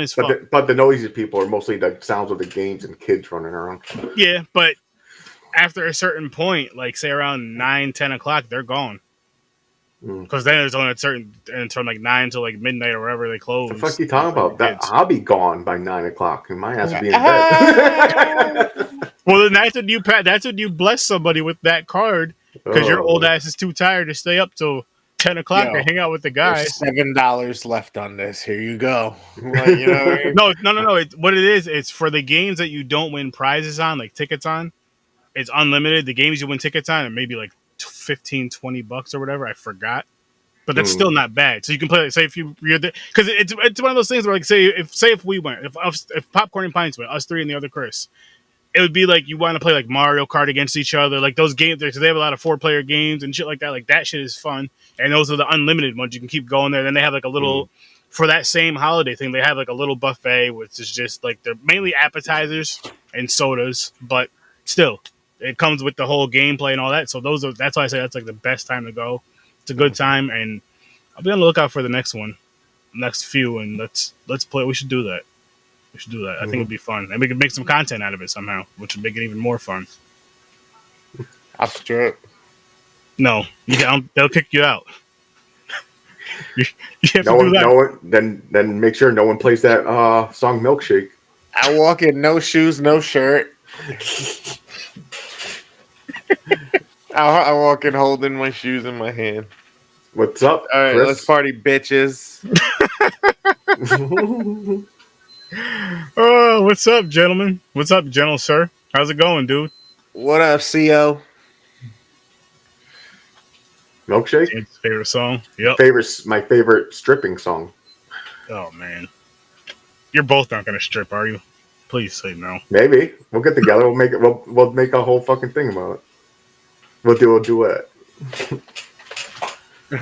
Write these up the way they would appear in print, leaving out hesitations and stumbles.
as fuck. But the noisy people are mostly the sounds of the games and kids running around. Yeah, but after a certain point, like say around 9, 10 o'clock, they're gone. Because then there's only a certain, and from like 9 till like midnight or wherever they close. What the fuck are you talking about? I'll be gone by 9 o'clock, and my ass will be in bed. Well, then that's when you bless somebody with that card, because your old ass is too tired to stay up till 10 o'clock and hang out with the guys. $7 left on this. Here you go. Like, you know what I mean? No. What it is, it's for the games that you don't win prizes on, like tickets on. It's unlimited. The games you win tickets on are maybe like $15-$20 or whatever. I forgot, but that's still not bad. So you can play. Like, say if you're there, because it's one of those things where like say if we went, if Popcorn and Pints went, us three and the other Chris, it would be like you want to play like Mario Kart against each other, like those games. They have a lot of 4-player games and shit like that. Like that shit is fun, and those are the unlimited ones. You can keep going there. Then they have like a little for that same holiday thing. They have like a little buffet, which is just like they're mainly appetizers and sodas, but still. It comes with the whole gameplay and all that. So that's why I say that's like the best time to go. It's a good time, and I'll be on the lookout for the next one, next few, and let's play. We should do that. I think it'd be fun, and we could make some content out of it somehow, which would make it even more fun. I'll strip. No, they'll kick you out. you have to do that. Then make sure no one plays that song "Milkshake." I walk in no shoes, no shirt. I walk in holding my shoes in my hand. What's up? All right, Chris? let's party, bitches. Oh, what's up, gentlemen? What's up, gentle sir? How's it going, dude? What up, CO? Milkshake? James' favorite song? Yep. My favorite stripping song. Oh, man. You're both not going to strip, are you? Please say no. Maybe. We'll get together. We'll make it. We'll make a whole fucking thing about it. We'll do a duet. The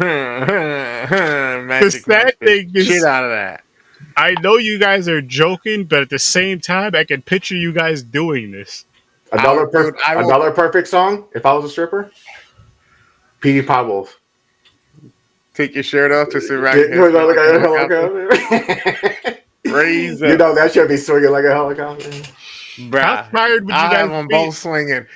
sad thing is, shit out of that. I know you guys are joking, but at the same time, I can picture you guys doing this. Another perfect song. If I was a stripper, P.D. Pablos. Take your shirt off to sit right here. Raise up. You know that should be swinging like a helicopter. Bruh, how tired would you guys have them both swinging?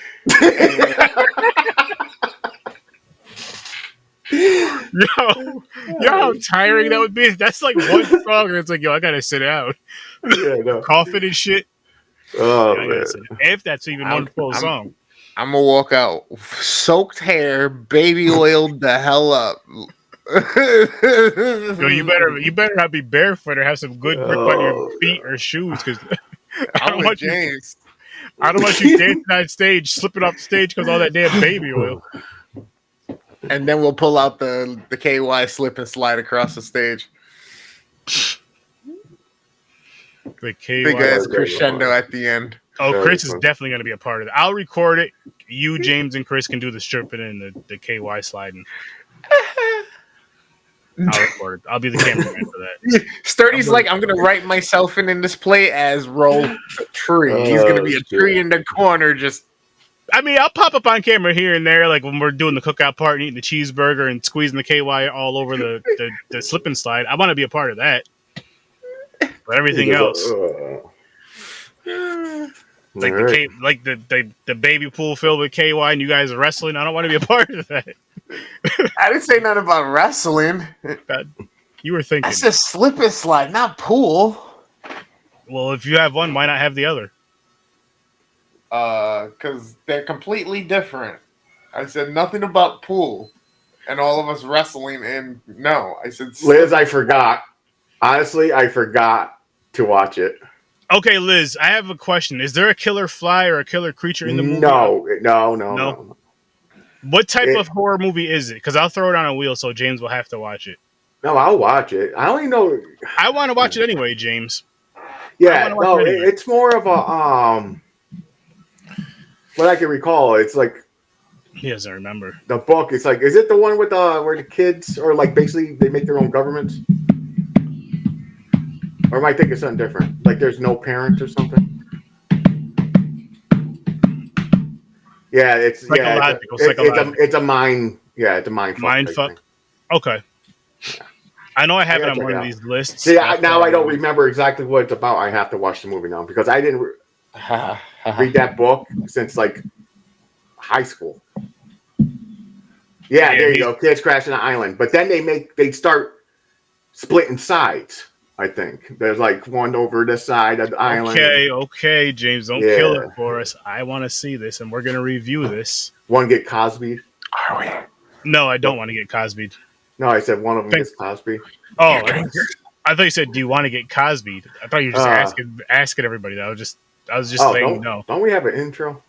Yo, how tiring that would be. That's like one song, and it's like, yo, I gotta sit out. Yeah, no. Coughing and shit. Oh, man. If that's even one full song. I'm gonna walk out, soaked hair, baby oiled the hell up. Yo, you better not be barefoot or have some good grip on your feet or shoes, because I don't want you dancing on stage, slipping off the stage because all that damn baby oil. And then we'll pull out the KY slip and slide across the stage. The KY big ass crescendo at the end. Oh, Chris is definitely going to be a part of it. I'll record it. You, James, and Chris can do the stripping and the KY sliding. I'll record it. I'll be the cameraman for that. Sturdy's like, I'm going to write myself in this play as roll a tree. He's going to be a tree in the corner just... I mean, I'll pop up on camera here and there, like when we're doing the cookout part and eating the cheeseburger and squeezing the KY all over the slip and slide. I want to be a part of that. But everything else... Like right. the baby pool filled with KY and you guys are wrestling. I don't want to be a part of that. I didn't say nothing about wrestling. You were thinking. I said slip and slide, not pool. Well, if you have one, why not have the other? Because they're completely different. I said nothing about pool and all of us wrestling. And no, I said Liz, I forgot. Honestly, I forgot to watch it. Okay, Liz, I have a question. Is there a killer fly or a killer creature in the movie? No. What type of horror movie is it? Because I'll throw it on a wheel so James will have to watch it. No, I'll watch it. I only know. I want to watch it anyway, James. Yeah, no, it's more of a what I can recall. It's like he doesn't remember the book. It's like, is it the one with where the kids or like basically they make their own governments? Or am I thinking something different? Like there's no parents or something? Yeah, it's a mind. Yeah, it's a mind fuck. Mind fuck. Okay. Yeah. I know I have it gotta on check one it of out. these lists. See, now I don't remember exactly what it's about. I have to watch the movie now because I didn't read that book since like high school. Yeah, there you go. Kids crashing an island, but then they start splitting sides. I think there's like one over this side of the island. Okay, James, don't kill it for us. I want to see this, and we're gonna review this. One get Cosby. Are we? No, I don't want to get Cosby. No, I said one of them gets Cosby. Oh, I thought you said, "Do you want to get Cosby?" I thought you were just asking everybody. I was just letting you know. Don't we have an intro?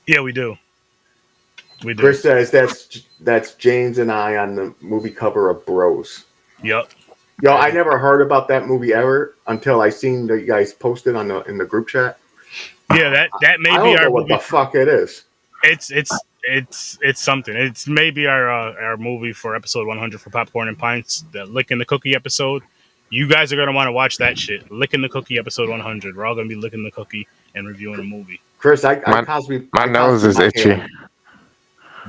Yeah, we do. We do. Chris says that's James and I on the movie cover of Bros. Yep. Yo, I never heard about that movie ever until I seen that you guys posted in the group chat. Yeah, that may be our what movie. The fuck it is. It's something. It's maybe our movie for episode 100 for Popcorn and Pints, the Licking the Cookie episode. You guys are gonna want to watch that shit. Licking the Cookie episode 100. We're all gonna be licking the cookie and reviewing a movie. Chris, my nose is itchy.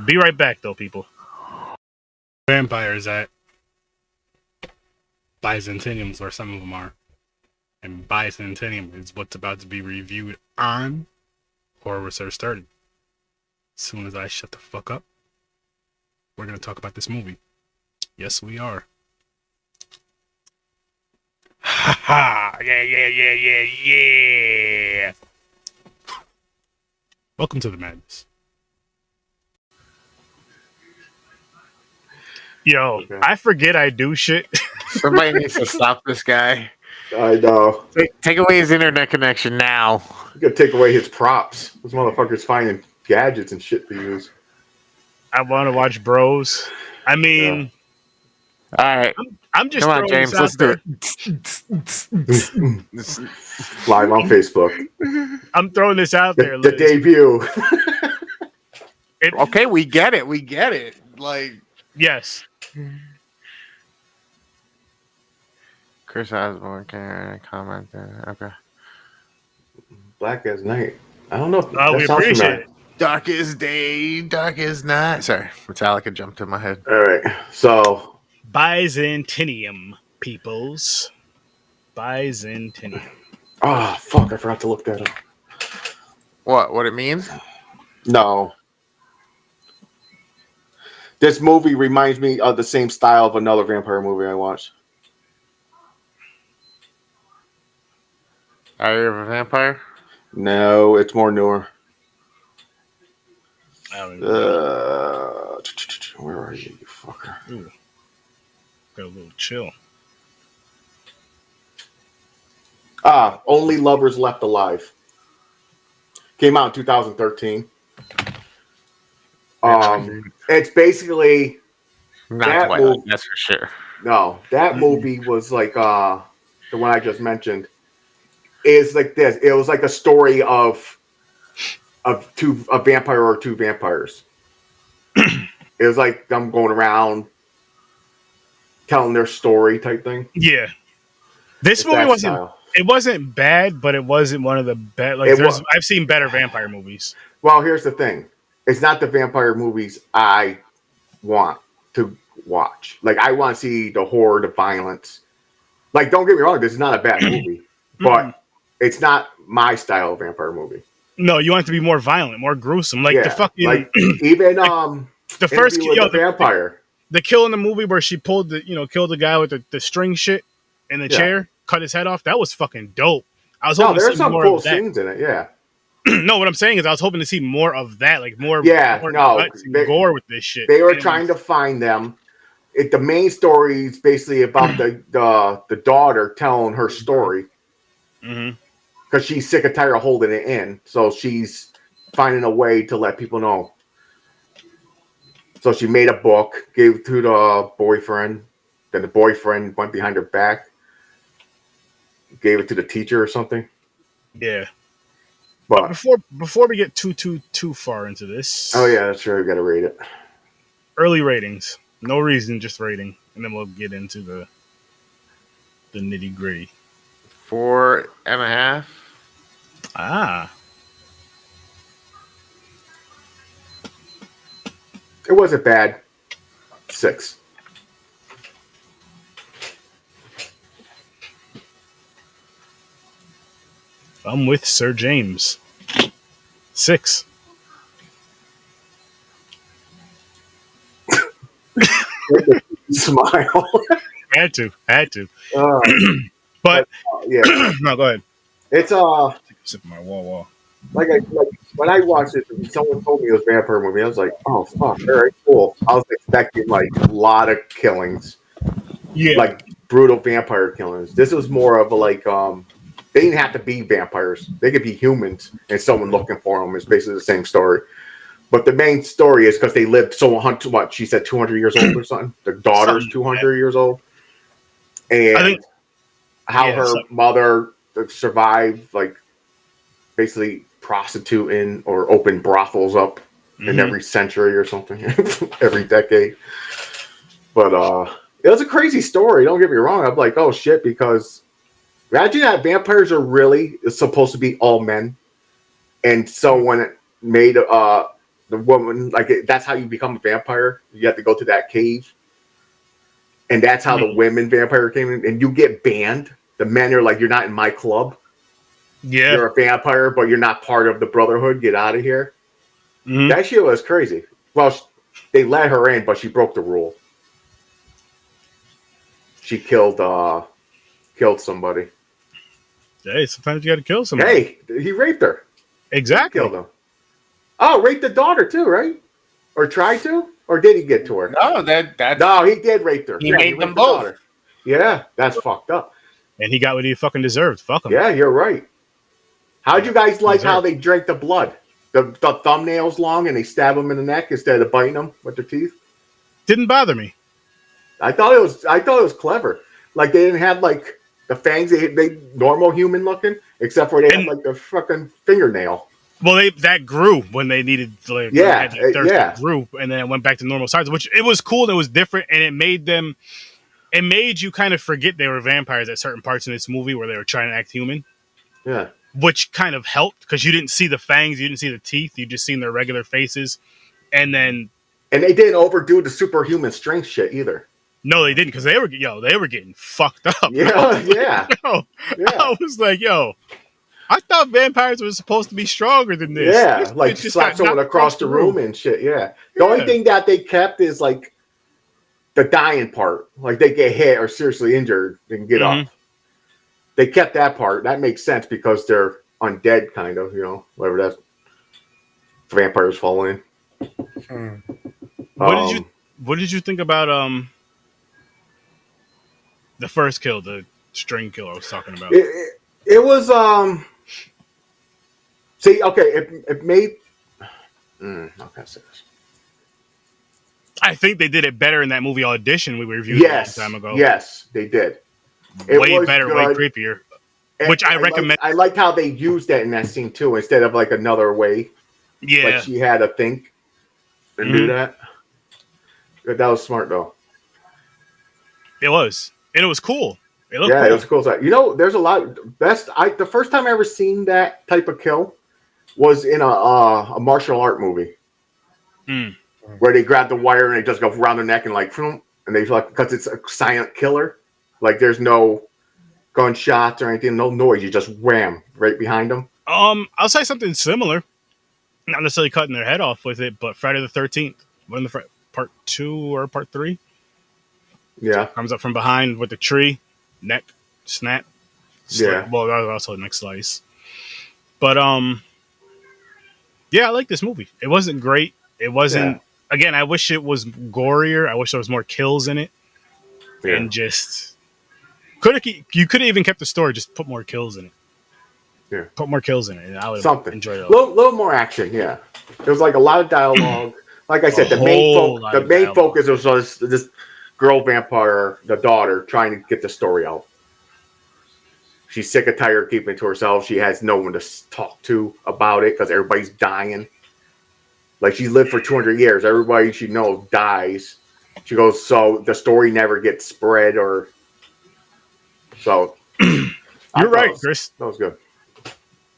Be right back, though, people. Vampires at Byzantium's, where some of them are, and Byzantium is what's about to be reviewed on Horror with Sir Sturdy. As soon as I shut the fuck up, we're gonna talk about this movie. Yes, we are. Ha ha! Yeah! Welcome to the madness. Yo, okay. I forget I do shit. Somebody needs to stop this guy. I know. Take away his internet connection now. You gotta take away his props. This motherfucker's finding gadgets and shit to use. I want to watch Bros. I mean, all right. I'm just come on, James. Let's do it. Live on Facebook. I'm throwing this out there. The debut. Okay, we get it. We get it. Like, yes. Chris Osborne commented. Okay. Black as night. I don't know. We appreciate it. Darkest day, darkest night. Sorry, Metallica jumped in my head. All right. So Byzantium, peoples. Byzantium. Oh, fuck. I forgot to look that up. What it means? No. This movie reminds me of the same style of another vampire movie I watched. Are you a vampire? No, it's more newer. Where are you fucker? Ooh. Got a little chill. Only Lovers Left Alive. Came out in 2013. It's basically not Twilight, that's for sure. No, that movie was like the one I just mentioned. Is like this. It was like a story of a vampire or two vampires. It was like them going around telling their story type thing. Yeah, this movie wasn't. Style. It wasn't bad, but it wasn't one of the best. Like I've seen better vampire movies. Well, here's the thing: it's not the vampire movies I want to watch. Like I want to see the horror, the violence. Like, don't get me wrong, this is not a bad movie, but it's not my style of vampire movie. No, you want it to be more violent, more gruesome. Like the fucking like even the first kill, the vampire. The kill in the movie where she pulled killed the guy with the string shit in the chair, cut his head off. That was fucking dope. I was hoping there's to see some more cool of that. scenes in it. Yeah. No, what I'm saying is I was hoping to see more of that, like more guts and gore with this shit. They were trying to find them. The main story is basically about the daughter telling her story. Because she's sick and tired of holding it in. So she's finding a way to let people know. So she made a book, gave it to the boyfriend. Then the boyfriend went behind her back, gave it to the teacher or something. Yeah. But before we get too far into this. Oh yeah, that's right. We got to rate it. Early ratings. No reason, just rating. And then we'll get into the nitty gritty. 4.5. It wasn't bad. 6. I'm with Sir James. 6. Smile. Had to. uh, But yeah, no, go ahead. it's Sip of my wall. like when I watched it, someone told me it was a vampire movie. I was like, oh fuck, very cool. I was expecting like a lot of killings, Yeah. like brutal vampire killings. This was more of a like they didn't have to be vampires. They could be humans and someone looking for them. It's basically the same story. But the main story is because they lived so what she said 200 years old or something. Their daughter's 200 years old, and how her mother survived, like basically prostituting or open brothels up in every century or something, every decade. But it was a crazy story. Don't get me wrong. I'm like, oh shit, because imagine that vampires are really supposed to be all men, and so when it made the woman, like that's how you become a vampire. You have to go to that cave, and that's how the women vampire came in. And you get banned. The men are like, you're not in my club. Yeah, you're a vampire, but you're not part of the Brotherhood. Get out of here. That shit was crazy. Well, they let her in, but she broke the rule. She killed somebody. Hey, sometimes you got to kill somebody. Hey, he raped her. Exactly. He killed him. Oh, raped the daughter too, right? Or tried to? Or did he get to her? No, no, he did rape her. He made them both. Daughter. Yeah, that's fucked up. And he got what he fucking deserved. Fuck him. Yeah, you're right. How'd you guys like how they drank the blood? The thumbnails long and they stab them in the neck instead of biting them with their teeth? Didn't bother me. I thought it was clever. Like they didn't have like the fangs, they normal human looking, except for they had like the fucking fingernail. Well, that grew when they needed, like, it grew, and then it went back to normal size, which it was cool and it was different, and it made you kind of forget they were vampires at certain parts in this movie where they were trying to act human. Yeah. Which kind of helped because you didn't see the fangs, you didn't see the teeth, you just seen their regular faces, and they didn't overdo the superhuman strength shit either. No, they didn't because they were getting fucked up. Yeah, yeah. I was like, I thought vampires were supposed to be stronger than this. Yeah, this like slap someone across the room and shit. Yeah. The only thing that they kept is like the dying part. Like they get hit or seriously injured, they can get up. They kept that part. That makes sense because they're undead, kind of. Whatever that vampires fall in. What did you think about the first kill, the string kill I was talking about? It was see, okay, it made how can I say this? I think they did it better in that movie Audition we reviewed a long time ago. Yes, they did. Way better, way creepier. Which I recommend. I liked how they used that in that scene too, instead of like another way. Yeah. Like she had to think and do that. That was smart though. It was. And it was cool. It looked cool. It was cool. There's a lot. The first time I ever seen that type of kill was in a martial art movie. Where they grab the wire and they just go around their neck and like, and they like, because it's a silent killer. Like there's no gunshots or anything, no noise. You just wham right behind them. I'll say something similar. Not necessarily cutting their head off with it, but Friday the 13th, when the part 2 or part 3. Yeah, comes up from behind with the tree, neck snap. Yeah. Well, that was also a neck slice. But yeah, I like this movie. It wasn't great. It wasn't. Yeah. Again, I wish it was gorier. I wish there was more kills in it. Yeah. And just you could have even kept the story. Just put more kills in it. Yeah. Put more kills in it, and I would enjoy it. A little more action. Yeah. There was like a lot of dialogue. Like I said, the main focus was this girl vampire, the daughter, trying to get the story out. She's sick and tired of keeping it to herself. She has no one to talk to about it because everybody's dying. Like she's lived for 200 years. Everybody she knows dies. She goes, so the story never gets spread or so. You're right, Chris. That was good.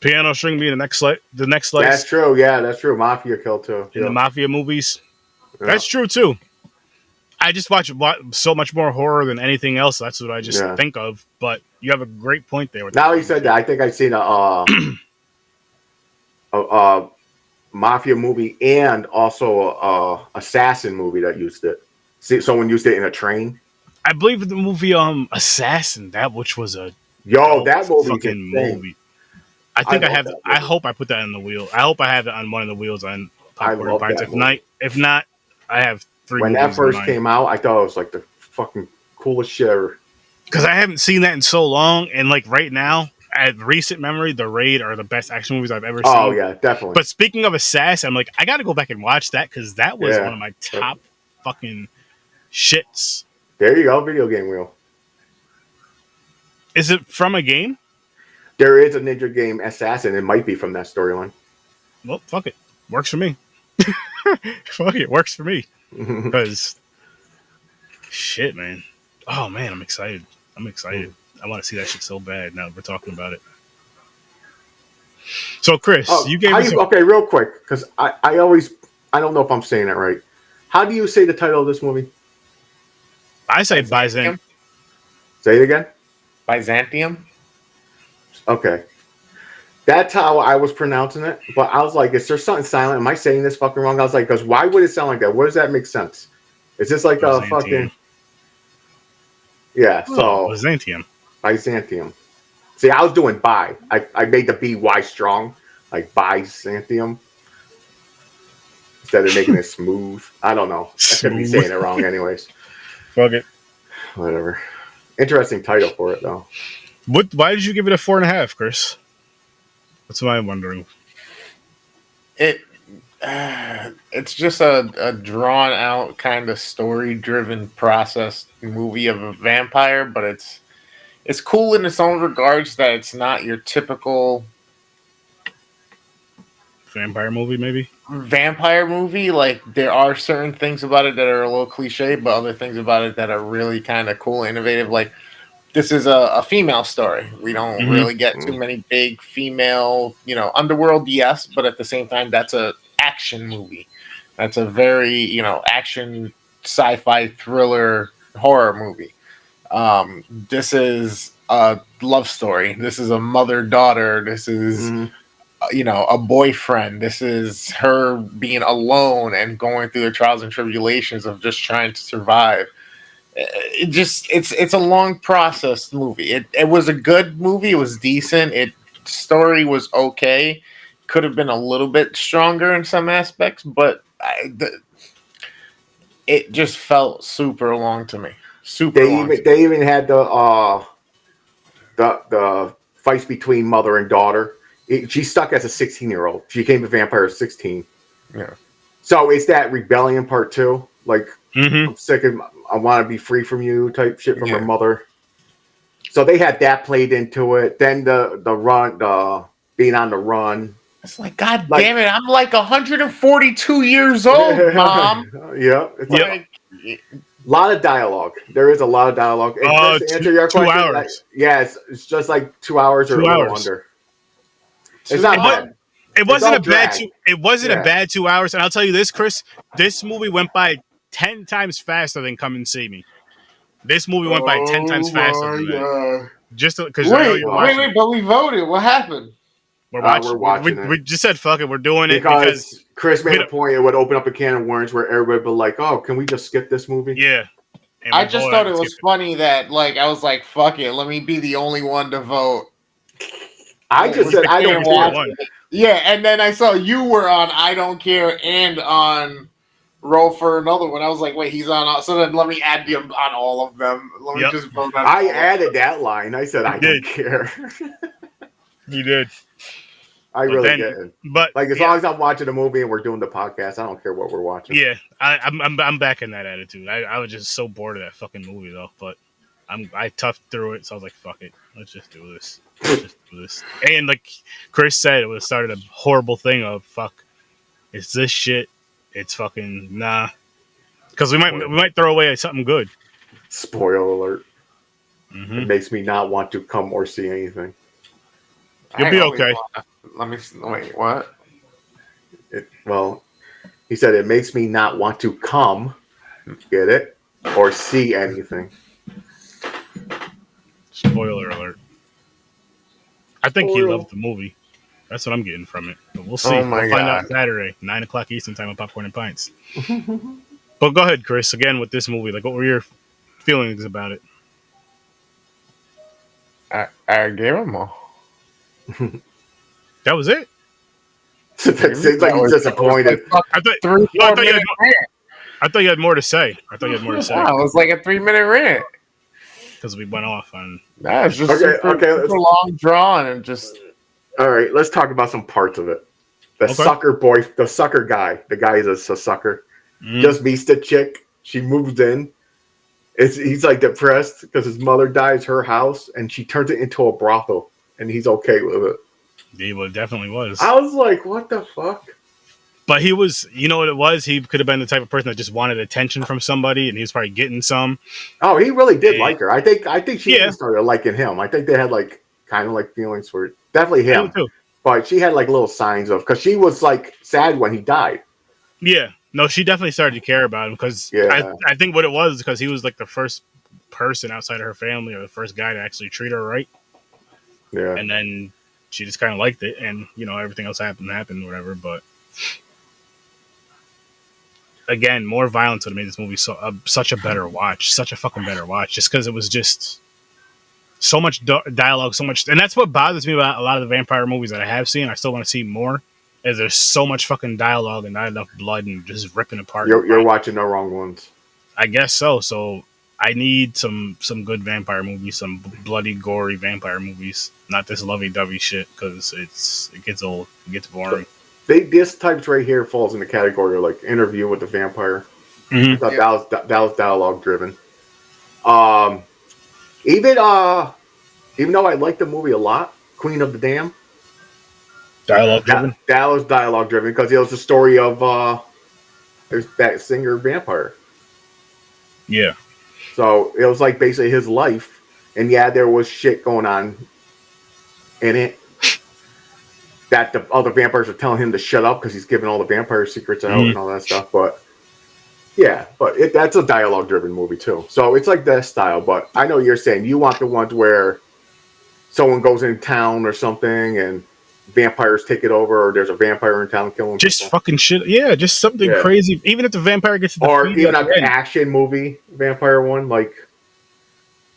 Piano string being the next slice. That's true. Yeah, that's true. Mafia kill too. In the Mafia movies. Yeah. That's true too. I just watch so much more horror than anything else. That's what I just Yeah. think of. But you have a great point there. With Now you said that, I think I've seen a mafia movie and also a assassin movie that used it. See, someone used it in a train. I believe the movie Assassin, which was a That movie fucking movie. I think I have. I hope I put that on the wheel. I hope I have it on one of the wheels on Popcorn and Pints. If not, I have 3 when that first came out, I thought it was like the fucking coolest shit ever. Because I haven't seen that in so long, and like right now, at recent memory, The Raid are the best action movies I've ever seen. Oh yeah, definitely. But speaking of Assassin, I'm like, I got to go back and watch that because that was one of my top fucking shits. There you go, video game wheel. Is it from a game? There is a Ninja game Assassin. It might be from that storyline. Well, fuck it, works for me. Fuck it, works for me. Because shit, man. Oh man, I'm excited. I want to see that shit so bad now that we're talking about it. So Chris, you gave us okay, real quick, because I don't know if I'm saying it right. How do you say the title of this movie? I say Byzantium. Say it again. Byzantium. Okay. That's how I was pronouncing it, but I was like, is there something silent? Am I saying this fucking wrong? I was like, because why would it sound like that? Where does that make sense? Is this like a fucking... Yeah, so... Byzantium. Byzantium. See, I was doing bi. I made the B-Y strong, like Byzantium. Instead of making it smooth. I don't know. I could be saying it wrong anyways. Fuck it. Whatever. Interesting title for it, though. Why did you give it a 4.5, Chris? That's what I'm wondering. It's just a drawn out kind of story driven process movie of a vampire, but it's cool in its own regards that it's not your typical vampire movie, maybe? Vampire movie. Like, there are certain things about it that are a little cliche, but other things about it that are really kind of cool, innovative. Like, this is a female story. We don't really get too many big female, underworld, yes, but at the same time, that's a action movie. That's a very, action sci-fi thriller horror movie. This is a love story. This is a mother-daughter. This is, a boyfriend. This is her being alone and going through the trials and tribulations of just trying to survive. It's a long process movie. It was a good movie. It was decent. Story was okay. Could have been a little bit stronger in some aspects, but it just felt super long to me. They even had the fights between mother and daughter. She's stuck as a 16-year-old. She became a vampire at 16. Yeah. So it's that rebellion part too. Like, I'm sick of, I want to be free from you type shit from her mother. So they had that played into it. Then the being on the run. It's like, God damn it, I'm like 142 years old, Mom. Yeah. It's like a lot of dialogue. There is a lot of dialogue. And to answer your question, 2 hours. It's just like 2 hours or a little under. It's not bad. It wasn't a bad a bad 2 hours. And I'll tell you this, Chris, this movie went by 10 times faster than Come and See Me. This movie went by 10 times faster than that. Just because I know you're watching. Wait, but we voted. What happened? We're watching it. We just said, fuck it, we're doing it because Chris made a point. It would open up a can of worms where everybody would be like, oh, can we just skip this movie? Yeah. I just thought it was funny that, like, I was like, fuck it, let me be the only one to vote. I just said, I don't care. Yeah, and then I saw you were on I Don't Care and on Roll for Another one. I was like, wait, he's on. So then let me add him on all of them. Let me just vote on I added that line. I said, I don't care. You did. I really did. But like, as long as I'm watching a movie and we're doing the podcast, I don't care what we're watching. Yeah, I'm back in that attitude. I was just so bored of that fucking movie though. But I toughed through it, so I was like, fuck it, let's just do this. And like Chris said, it would have started a horrible thing of fuck. It's this shit. It's fucking nah. Because we might throw away something good. Spoiler alert. It makes me not want to come or see anything. You'll be okay. Let me wait. What? He said it makes me not want to come. Get it? or see anything. Spoiler alert. I think he loved the movie. That's what I'm getting from it. But we'll see. Oh my We'll find God. out Saturday, 9 o'clock Eastern time on Popcorn and Pints. But go ahead, Chris. Again, with this movie, like, what were your feelings about it? I gave him all. That was it? It seems like he's disappointed. I thought you had more to say. I was like a 3-minute rant. Because we went off on... That was just super long drawn and just... All right, let's talk about some parts of it. The sucker guy. The guy is a sucker. Just meets the chick. She moves in. He's like depressed because his mother dies, her house, and she turns it into a brothel, and he's okay with it. He definitely was. I was like, what the fuck? But he was, you know what it was? He could have been the type of person that just wanted attention from somebody, and he was probably getting some. Oh, he really did like her. I think she started liking him. I think they had like kind of like feelings for it. Definitely him. Too. But she had like little signs of, because she was like sad when he died. Yeah. No, she definitely started to care about him because I think what it was because he was like the first person outside of her family or the first guy to actually treat her right. Yeah. And then she just kind of liked it, and you know everything else happened, whatever. But again, more violence would have made this movie such a better watch, such a fucking better watch, just because it was just so much dialogue, so much, and that's what bothers me about a lot of the vampire movies that I have seen. I still want to see more. Is there's so much fucking dialogue and not enough blood and just ripping apart. You're watching the wrong ones. I guess so. So I need some good vampire movies, some bloody, gory vampire movies. Not this lovey-dovey shit because it gets old, it gets boring. This type right here falls in the category of like Interview with the Vampire. Mm-hmm. I thought that was dialogue driven. Even though I like the movie a lot, Queen of the Dam. Dialogue driven. That was dialogue driven because it was the story of there's that singer vampire. Yeah. So it was like basically his life, and there was shit going on in it that the other vampires are telling him to shut up because he's giving all the vampire secrets out and all that stuff. But that's a dialogue driven movie too. So it's like that style. But I know you're saying you want the ones where someone goes in town or something and vampires take it over, or there's a vampire in town killing just people. Fucking shit. Yeah, just something crazy. Even if the vampire gets to or even like an action movie vampire one like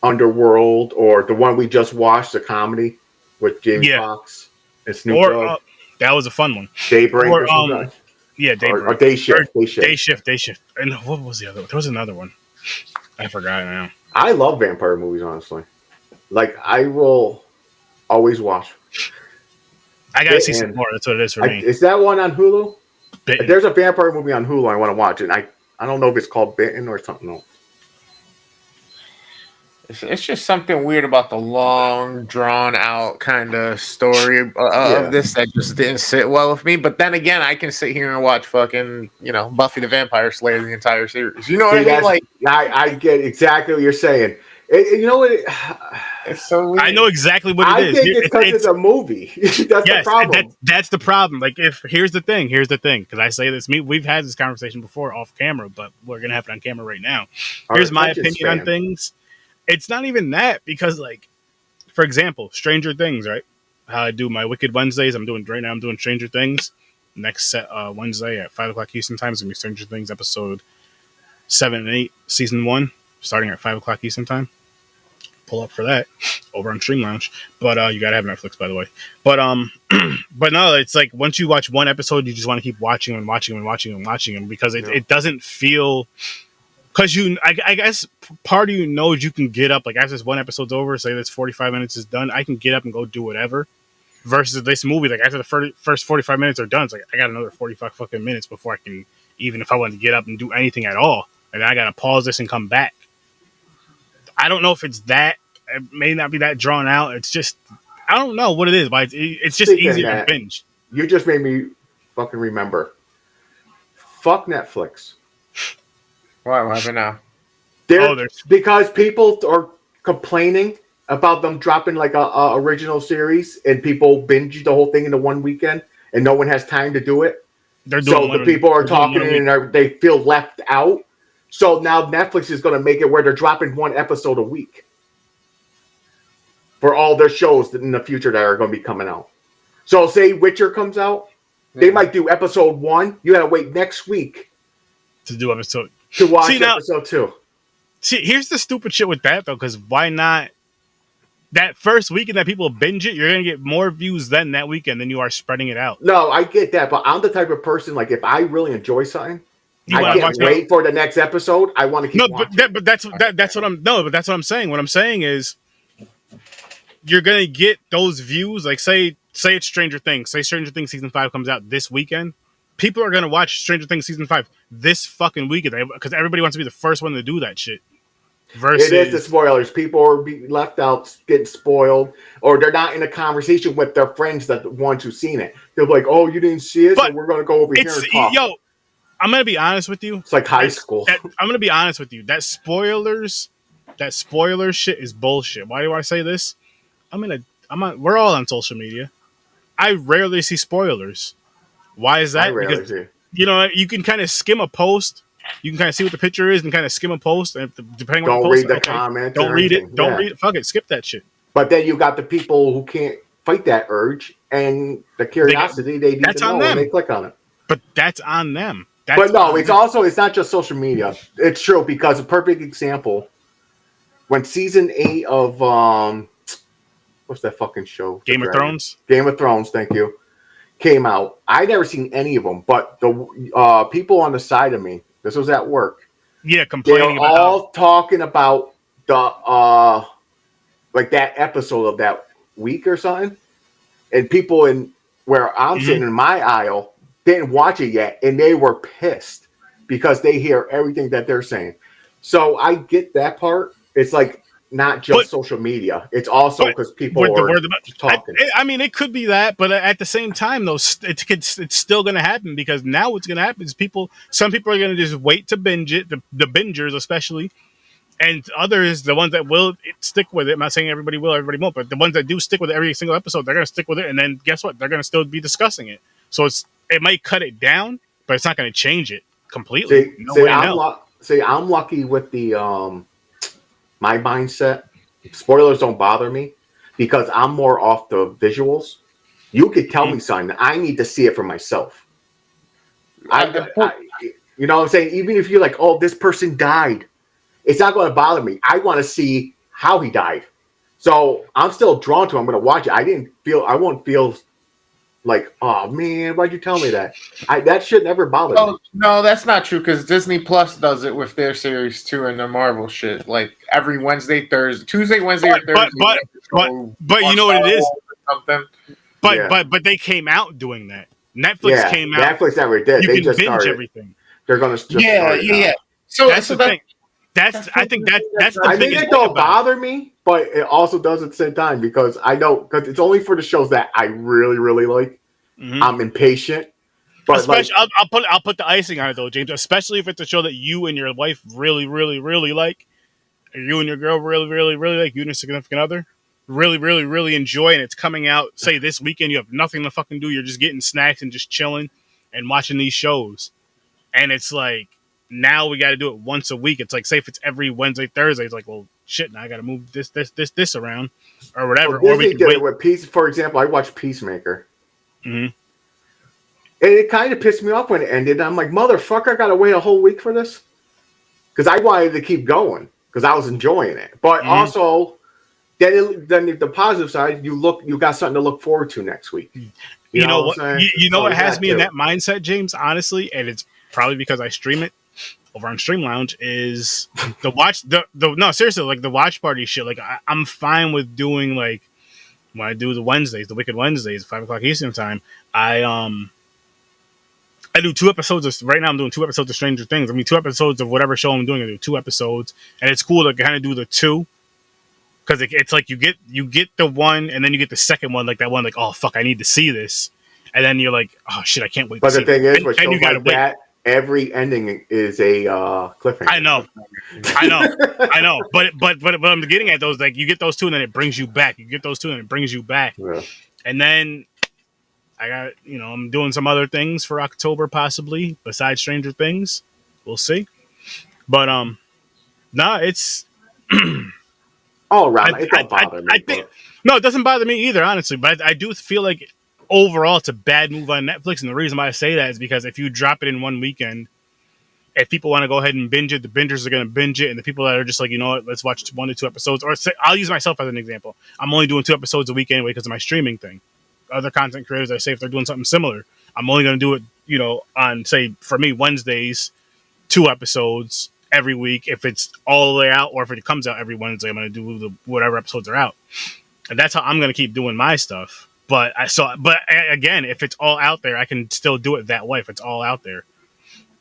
Underworld, or the one we just watched, the comedy with Jamie Foxx and Snoop Dogg. That was a fun one. Daybreak or something. Daybreak. Or Day Shift. Day Shift. And what was the other one? There was another one. I forgot now. I love vampire movies, honestly. Like, I will always watch. I gotta see some more. That's what it is for me. Is that one on Hulu? Bitten. There's a vampire movie on Hulu I want to watch it. I don't know if it's called Bitten or something else. It's just something weird about the long, drawn-out kind of story of this that just didn't sit well with me. But then again, I can sit here and watch fucking, Buffy the Vampire Slayer the entire series. You know what I mean? Like, I get exactly what you're saying. You know what? It's so weird. I know exactly what it is. I think it's because it's a movie. That's the problem. That's the problem. Like, here's the thing. Because I say this, we've had this conversation before off camera, but we're gonna have it on camera right now. Here's my opinion on things. It's not even that, because, like, for example, Stranger Things, right? How I do my Wicked Wednesdays. I'm doing Stranger Things. Next Wednesday at 5 o'clock Eastern time is gonna be Stranger Things episode 7 and 8, season 1, starting at 5 o'clock Eastern time. Pull up for that over on Stream Lounge. But you gotta have Netflix, by the way. But but no, it's like once you watch one episode, you just want to keep watching them because it doesn't feel. Because I guess part of you knows you can get up, like, after this one episode's over, say this 45 minutes is done, I can get up and go do whatever. Versus this movie, like, after the first 45 minutes are done, it's like, I got another 45 fucking minutes before I can, even if I want to get up and do anything at all. And then I got to pause this and come back. I don't know if it's that. It may not be that drawn out. It's just, I don't know what it is, but it's just easier to binge. You just made me fucking remember. Fuck Netflix. Why? What happened now? Because people are complaining about them dropping like a original series, and people binge the whole thing into one weekend, and no one has time to do it. So the people are talking and they feel left out. So now Netflix is going to make it where they're dropping one episode a week for all their shows in the future that are going to be coming out. So say Witcher comes out, they might do episode 1. You got to wait next week to do episode to watch episode 2. See, here's the stupid shit with that though, because why not? That first weekend that people binge it, you're gonna get more views then that weekend than you are spreading it out. No, I get that, but I'm the type of person, like, if I really enjoy something, I can't wait for the next episode. I want to keep watching. But that's what I'm saying. What I'm saying is, you're gonna get those views. Like, say it's Stranger Things. Say Stranger Things season 5 comes out this weekend. People are gonna watch Stranger Things season 5 this fucking weekend because everybody wants to be the first one to do that shit. Versus, it is the spoilers. People are being left out, getting spoiled, or they're not in a conversation with their friends that the ones who've seen it. They're like, "Oh, you didn't see it, so we're going to go over here and talk." Yo, I'm going to be honest with you. It's like high school. I'm going to be honest with you. That spoiler shit is bullshit. Why do I say this? We're all on social media. I rarely see spoilers. Why is that? Because you know, you can kind of skim a post. You can kind of see what the picture is and kind of skim a post. And depending on don't read the comments. Don't read it. Don't read it. Fuck it. Skip that shit. But then you got the people who can't fight that urge and the curiosity they need to know and they click on it. But that's on them. But no, it's not just social media. It's true because a perfect example, when season 8 of what's that fucking show? Game of Thrones. Game of Thrones. Thank you. Came out. I never seen any of them, but the people on the side of me. This was at work. Yeah, complaining. They were all talking about the like that episode of that week or something, and people in where I'm sitting in my aisle didn't watch it yet, and they were pissed because they hear everything that they're saying. So I get that part. It's like not just social media; it's also because people are talking. I mean, it could be that, but at the same time, though, it's still going to happen because now what's going to happen is some people are going to just wait to binge it, the bingers especially, and others, the ones that will stick with it. I'm not saying everybody will, everybody won't, but the ones that do stick with every single episode, they're going to stick with it, and then guess what? They're going to still be discussing it. So it might cut it down, but it's not going to change it completely. I'm lucky with the my mindset. Spoilers don't bother me because I'm more off the visuals. You could tell me something. I need to see it for myself. You know what I'm saying? Even if you're like, oh, this person died, it's not going to bother me. I want to see how he died. So I'm still drawn to it. I'm going to watch it. I won't feel like, oh man, why'd you tell me that? That should never bother me. No, that's not true because Disney Plus does it with their series too and their Marvel shit. Like every Tuesday, Wednesday, or Thursday. But you know what it is? Something. But they came out doing that. Netflix came out. Netflix never did. They just binge everything. They're going to yeah. So that's the thing. I think that's the I think it don't bother me, but it also does at the same time because I know because it's only for the shows that I really, really like. I'm impatient, but I'll put the icing on it though, James. Especially if it's a show that you and your wife really, really, really like, or you and your girl really, really, really like, you and your significant other really, really, really enjoy, and it's coming out. Say this weekend, you have nothing to fucking do. You're just getting snacks and just chilling and watching these shows, and it's like. Now we got to do it once a week. It's like, say if it's every Wednesday, Thursday, it's like, well, shit, now I got to move this around or whatever. Well, or we did it with Peace. For example, I watched Peacemaker. And it kind of pissed me off when it ended. I'm like, motherfucker, I got to wait a whole week for this? Because I wanted to keep going because I was enjoying it. But also, then the positive side, you got something to look forward to next week. You know what? What has me in that mindset, James, honestly, and it's probably because I stream it over on Stream Lounge, is the watch no, seriously, like the watch party shit. Like I'm fine with doing like when I do the Wednesdays, the Wicked Wednesdays, 5:00 Eastern time. I do 2 episodes right now. I'm doing 2 episodes of Stranger Things. I mean, 2 episodes of whatever show I'm doing. I do 2 episodes, and it's cool to kind of do the 2 because it's like you get the one, and then you get the second one, like that one, like, oh fuck, I need to see this, and then you're like, oh shit, I can't wait. But to the thing is, with shows like that. Every ending is a cliffhanger. I know. But I'm getting at those, like you get those 2 and then it brings you back. You get those 2 and it brings you back. Yeah. And then I got, I'm doing some other things for October possibly besides Stranger Things. We'll see. But no, it's all around. It don't bother me. I think no, it doesn't bother me either, honestly. But I do feel like overall it's a bad move on Netflix, and the reason why I say that is because if you drop it in one weekend, if people want to go ahead and binge it, the bingers are going to binge it, and the people that are just like, you know what, let's watch 1 to 2 episodes. Or say, I'll use myself as an example. I'm only doing 2 episodes a week anyway because of my streaming thing. Other content creators, I say, if they're doing something similar, I'm only going to do it, you know, on, say, for me, Wednesdays, 2 episodes every week. If it's all the way out, or if it comes out every Wednesday, I'm going to do whatever episodes are out, and that's how I'm going to keep doing my stuff. But again, if it's all out there, I can still do it that way. If it's all out there.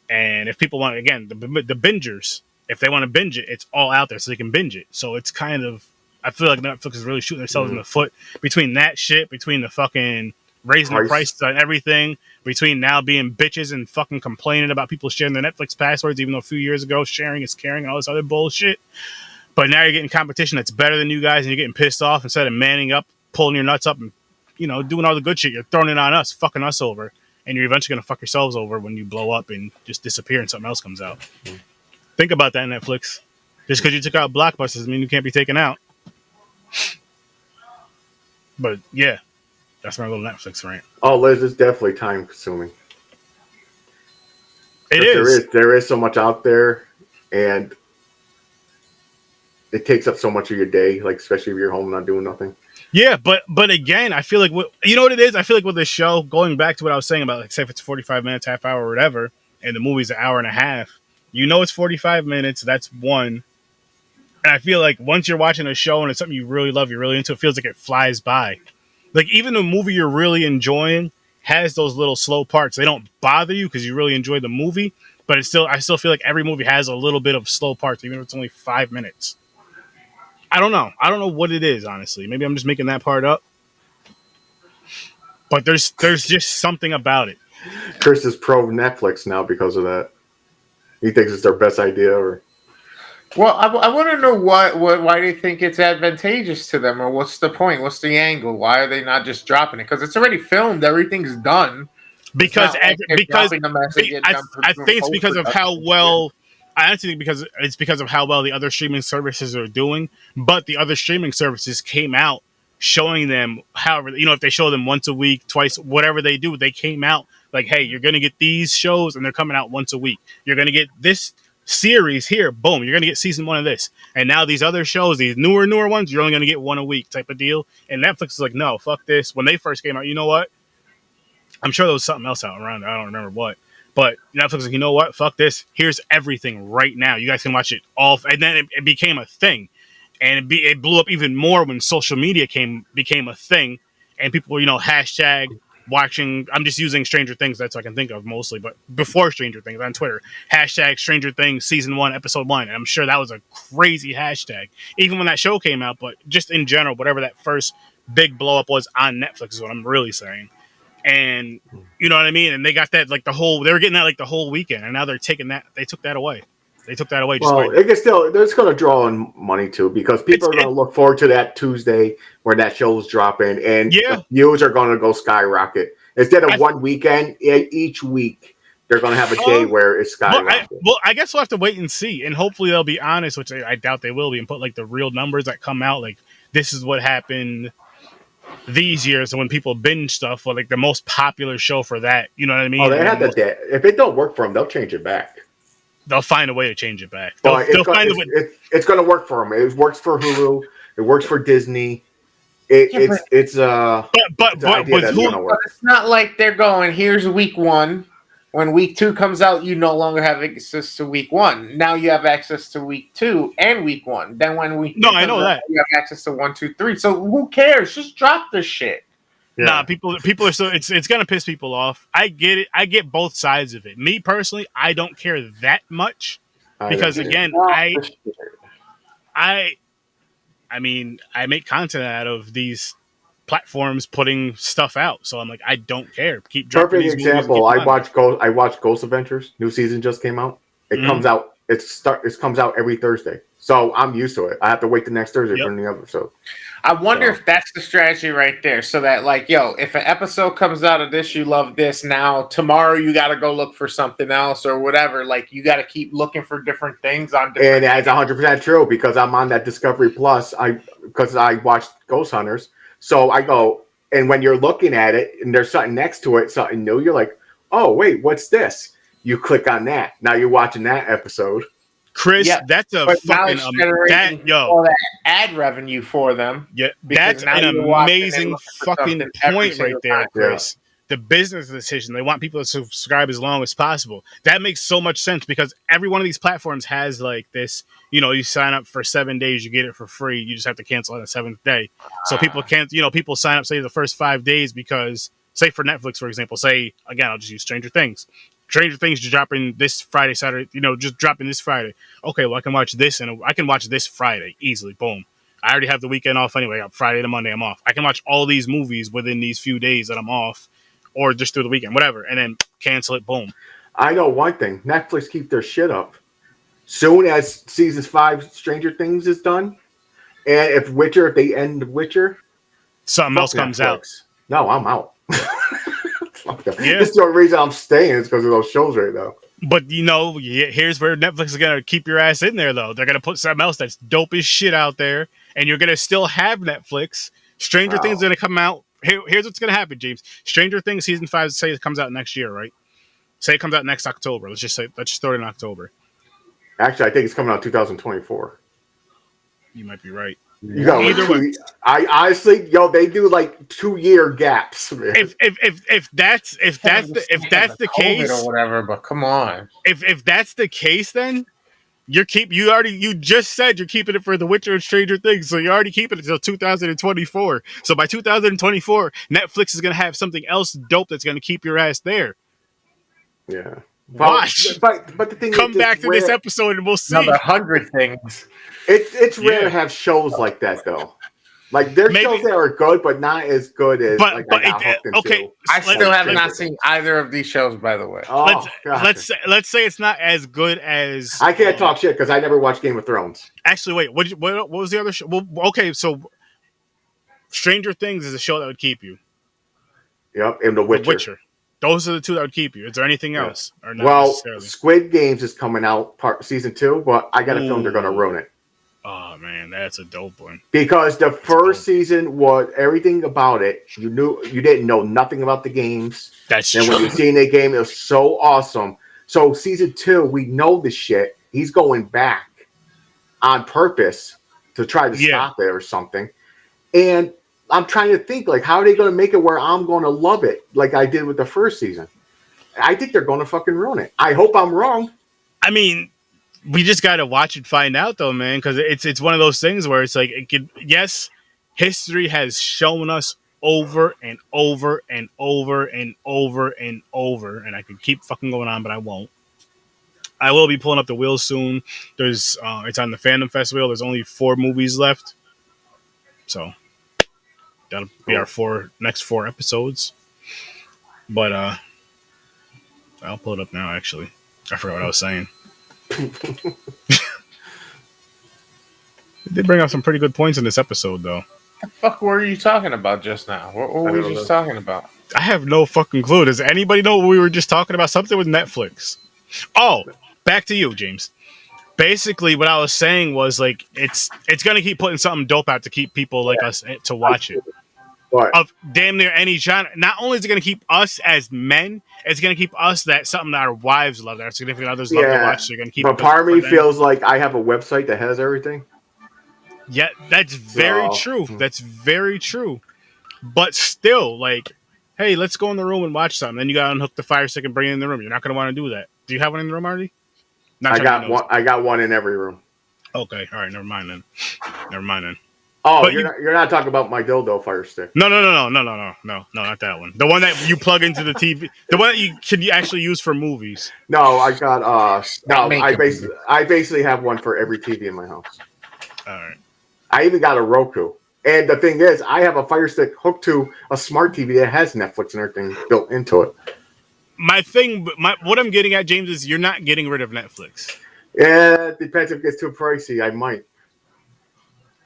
And if people want, again, the bingers, if they want to binge it, it's all out there so they can binge it. So it's kind of, I feel like Netflix is really shooting themselves in the foot between that shit, between the fucking raising the prices on everything, between now being bitches and fucking complaining about people sharing their Netflix passwords, even though a few years ago sharing is caring and all this other bullshit. But now you're getting competition that's better than you guys, and you're getting pissed off. Instead of manning up, pulling your nuts up, and, you know, doing all the good shit, you're throwing it on us, fucking us over. And you're eventually going to fuck yourselves over when you blow up and just disappear and something else comes out. Think about that, Netflix. Just because you took out blockbusters doesn't mean you can't be taken out. But yeah, that's my little Netflix rant. Oh, Liz, it's definitely time consuming. It is. There is so much out there, and it takes up so much of your day, like especially if you're home not doing nothing. Yeah, but again, I feel like you know what it is. I feel like with this show, going back to what I was saying about, like, say if it's 45 minutes, half hour, or whatever, and the movie's an hour and a half, you know it's 45 minutes. That's one. And I feel like once you're watching a show and it's something you really love, you're really into, it feels like it flies by. Like even the movie you're really enjoying has those little slow parts. They don't bother you because you really enjoy the movie, but I still feel like every movie has a little bit of slow parts, even if it's only 5 minutes. I don't know. I don't know what it is, honestly. Maybe I'm just making that part up. But there's just something about it. Chris is pro Netflix now because of that. He thinks it's their best idea. Well, I want to know why they think it's advantageous to them, or what's the point? What's the angle? Why are they not just dropping it? Because it's already filmed. Everything's done. Because I think it's because of how well. I honestly think because of how well the other streaming services are doing, but the other streaming services came out showing them how, you know, if they show them once a week, twice, whatever they do, they came out like, hey, you're going to get these shows and they're coming out once a week. You're going to get this series here, boom, you're going to get season 1 of this. And now these other shows, these newer ones, you're only going to get 1 a week type of deal. And Netflix is like, no, fuck this. When they first came out, you know what? I'm sure there was something else out around there. I don't remember what. But Netflix is like, you know what? Fuck this. Here's everything right now. You guys can watch it all. And then it became a thing. And it blew up even more when social media became a thing. And people were, you know, hashtag watching. I'm just using Stranger Things. That's what I can think of mostly. But before Stranger Things on Twitter, hashtag Stranger Things season 1, episode 1. And I'm sure that was a crazy hashtag. Even when that show came out. But just in general, whatever that first big blow up was on Netflix is what I'm really saying. And you know what I mean? And they got that like they were getting that like the whole weekend, and now they're taking that. They took that away. Well, it can still, there's going to draw in money too, because people are going to look forward to that Tuesday where that show's dropping, and the views are going to go skyrocket. Instead of one weekend, each week they're going to have a day where it's skyrocket. Well, I guess we'll have to wait and see, and hopefully they'll be honest, which I doubt they will be, and put like the real numbers that come out. Like this is what happened these years, and when people binge stuff, well, like the most popular show for that, you know what I mean? Oh, they have that. If it don't work for them, they'll change it back. They'll find a way to change it back. It's going to work for them. It works for Hulu. It works for Disney. But it's not like they're going, here's week 1. When week 2 comes out, you no longer have access to week 1. Now you have access to week 2 and week 1. Then when week I know that you have access to 1, 2, 3. So who cares? Just drop this shit. Yeah. Nah, people are so it's gonna piss people off. I get it. I get both sides of it. Me personally, I don't care that much because again, I mean, I make content out of these platforms putting stuff out, so I'm like, I don't care. Keep dropping. Perfect example. I watched Ghost Adventures. New season just came out. It comes out. It comes out every Thursday. So I'm used to it. I have to wait the next Thursday for a new episode. I wonder if that's the strategy right there. So that, like, yo, if an episode comes out of this, you love this. Now, tomorrow, you got to go look for something else or whatever. Like, you got to keep looking for different things on different. And that's 100% true because I'm on that Discovery Plus. Because I watched Ghost Hunters. So I go, and when you're looking at it and there's something next to it, something new, you're like, oh, wait, what's this? You click on that. Now you're watching that episode. Chris, that's a fucking all that ad revenue for them. Yeah, that's an amazing fucking point right there, Chris. The business decision. They want people to subscribe as long as possible. That makes so much sense because every one of these platforms has like this, you know, you sign up for 7 days, you get it for free. You just have to cancel on the 7th day. So people can't, you know, people sign up, say, the first 5 days because, say, for Netflix, for example, say, again, I'll just use Stranger Things. Stranger Things just dropping this Friday, Saturday, you know, just dropping this Friday. Okay, well, I can watch this and I can watch this Friday easily. Boom. I already have the weekend off anyway. Friday to Monday, I'm off. I can watch all these movies within these few days that I'm off or just through the weekend, whatever, and then cancel it. Boom. I know one thing. Netflix keep their shit up. Soon as season 5 Stranger Things is done, and if they end Witcher, something else comes out. No, I'm out. Yeah. That's the only reason I'm staying is because of those shows right now. But, you know, here's where Netflix is going to keep your ass in there, though. They're going to put something else that's dope as shit out there, and you're going to still have Netflix. Stranger Things is going to come out. Here's what's going to happen, James. Stranger Things season 5, say it comes out next year, right? Say it comes out next October. Let's just throw it in October. Actually, I think it's coming out 2024. You might be right. You got either way. I honestly, they do like 2-year gaps. Man. If that's the case or whatever, but come on. If that's the case, then you just said you're keeping it for The Witcher and Stranger Things, so you're already keeping it until 2024. So by 2024, Netflix is gonna have something else dope that's gonna keep your ass there. Yeah. Watch. But the thing come back to this episode and we'll see. Another 100 things. It's rare to have shows like that though. Like there's shows that are good, but not as good as I got hooked into. Okay, I still have not seen either of these shows, by the way. Oh, let's say it's not as good as. I can't talk shit because I never watched Game of Thrones. Actually, wait. What was the other show? Well, okay, so Stranger Things is a show that would keep you. Yep, and The Witcher. Those are the two that would keep you. Is there anything else? Or not well, necessarily? Squid Games is coming out season 2, but I got a feeling they're going to ruin it. Oh man, that's a dope one. Because the first season was everything about it. You didn't know nothing about the games. That's true. And when you seen the game, it was so awesome. So season 2, we know the shit. He's going back on purpose to try to stop it or something. And I'm trying to think, like, how are they going to make it where I'm going to love it like I did with the first season? I think they're going to fucking ruin it. I hope I'm wrong. I mean, we just got to watch and find out, though, man, because it's one of those things where it's like, history has shown us over and over and over and over and over, and I could keep fucking going on, but I won't. I will be pulling up the wheel soon. It's on the Fandom Festival. There's only 4 movies left, so that'll be our next 4 episodes. But I'll pull it up now. Actually, I forgot what I was saying. They bring up some pretty good points in this episode, though. What the fuck were you talking about just now? What were we just talking about? I have no fucking clue. Does anybody know what we were just talking about? Something with Netflix. Oh, back to you, James. Basically, what I was saying was like it's gonna keep putting something dope out to keep people like us to watch it. Of damn near any genre. Not only is it going to keep us as men, it's going to keep us something that our wives love, that our significant others love to watch. So you're going to keep. But part of me feels like I have a website that has everything. Yeah, that's very true. That's very true. But still, like, hey, let's go in the room and watch something. Then you got to unhook the Fire Stick and bring it in the room. You're not going to want to do that. Do you have one in the room already? I got one in every room. Okay, all right. Never mind then. Oh, but you're not talking about my dildo Fire Stick. No, not that one. The one that you plug into the TV. The one that you can actually use for movies. No, I got I basically have one for every TV in my house. All right. I even got a Roku. And the thing is, I have a Fire Stick hooked to a smart TV that has Netflix and everything built into it. What I'm getting at, James, is you're not getting rid of Netflix. Yeah, it depends if it gets too pricey. I might.